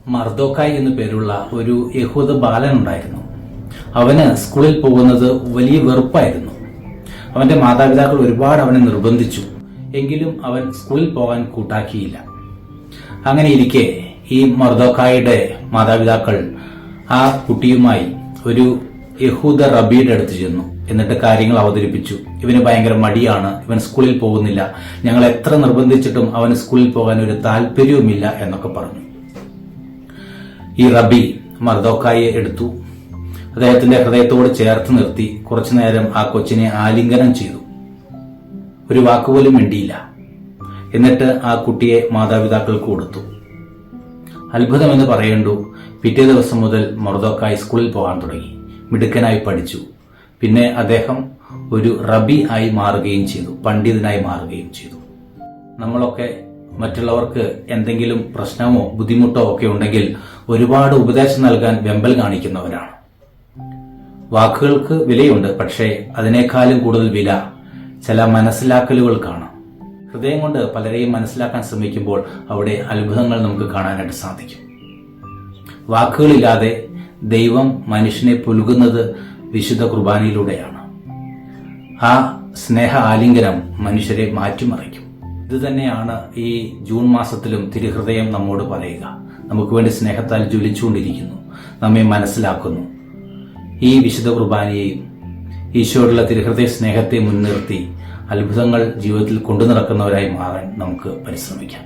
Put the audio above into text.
മർദോക്കായ് എന്നു പേരുള്ള ഒരു യഹൂദ ബാലനുണ്ടായിരുന്നു. അവന് സ്കൂളിൽ പോകുന്നത് വലിയ വെറുപ്പായിരുന്നു. അവന്റെ മാതാപിതാക്കൾ ഒരുപാട് അവനെ നിർബന്ധിച്ചു. എങ്കിലും അവൻ സ്കൂളിൽ പോകാൻ കൂട്ടാക്കിയില്ല. അങ്ങനെ ഇരിക്കെ ഈ മർദോക്കായുടെ മാതാപിതാക്കൾ ആ കുട്ടിയുമായി ഒരു യഹൂദ റബ്ബിയുടെ അടുത്ത് ചെന്നു. എന്നിട്ട് കാര്യങ്ങൾ അവതരിപ്പിച്ചു. ഇവന് ഭയങ്കര മടിയാണ്, ഇവൻ സ്കൂളിൽ പോകുന്നില്ല, ഞങ്ങൾ എത്ര നിർബന്ധിച്ചിട്ടും അവന് സ്കൂളിൽ പോകാൻ ഒരു താല്പര്യവുമില്ല എന്നൊക്കെ പറഞ്ഞു. ഈ റബ്ബി മർദോക്കായെ എടുത്തു, അദ്ദേഹത്തിന്റെ ഹൃദയത്തോട് ചേർത്ത് നിർത്തി കുറച്ചുനേരം ആ കൊച്ചിനെ ആലിംഗനം ചെയ്തു. ഒരു വാക്കുപോലും മിണ്ടിയില്ല. എന്നിട്ട് ആ കുട്ടിയെ മാതാപിതാക്കൾക്ക് കൊടുത്തു. അത്ഭുതമെന്ന് പറയേണ്ടു, പിറ്റേ ദിവസം മുതൽ മർദോക്കായ് സ്കൂളിൽ പോകാൻ തുടങ്ങി. മിടുക്കനായി പഠിച്ചു. പിന്നെ അദ്ദേഹം ഒരു റബി ആയി മാറുകയും ചെയ്തു, പണ്ഡിതനായി മാറുകയും ചെയ്തു. നമ്മളൊക്കെ മറ്റുള്ളവർക്ക് എന്തെങ്കിലും പ്രശ്നമോ ബുദ്ധിമുട്ടോ ഒക്കെ ഉണ്ടെങ്കിൽ ഒരുപാട് ഉപദേശം നൽകാൻ വെമ്പൽ കാണിക്കുന്നവരാണ്. വാക്കുകൾക്ക് വിലയുണ്ട്, പക്ഷേ അതിനേക്കാളും കൂടുതൽ വില ചില മനസ്സിലാക്കലുകൾക്കാണ്. ഹൃദയം കൊണ്ട് പലരെയും മനസ്സിലാക്കാൻ ശ്രമിക്കുമ്പോൾ അവിടെ അത്ഭുതങ്ങൾ നമുക്ക് കാണാനായിട്ട് സാധിക്കും. വാക്കുകളില്ലാതെ ദൈവം മനുഷ്യനെ പുലുകുന്നത് വിശുദ്ധ കുർബാനയിലൂടെയാണ്. ആ സ്നേഹ ആലിംഗനം മനുഷ്യരെ മാറ്റിമറിക്കും. ഇത് തന്നെയാണ് ഈ ജൂൺ മാസത്തിലും തിരുഹൃദയം നമ്മോട് പറയുക. നമുക്ക് വേണ്ടി സ്നേഹത്താൽ ജ്വലിച്ചുകൊണ്ടിരിക്കുന്നു, നമ്മെ മനസ്സിലാക്കുന്നു. ഈ വിശുദ്ധ കുർബാനയെയും ഈശോയോടുള്ള തിരുഹൃദയ സ്നേഹത്തെ മുൻനിർത്തി അത്ഭുതങ്ങൾ ജീവിതത്തിൽ കൊണ്ടു നടക്കുന്നവരായി മാറാൻ നമുക്ക് പരിശ്രമിക്കാം.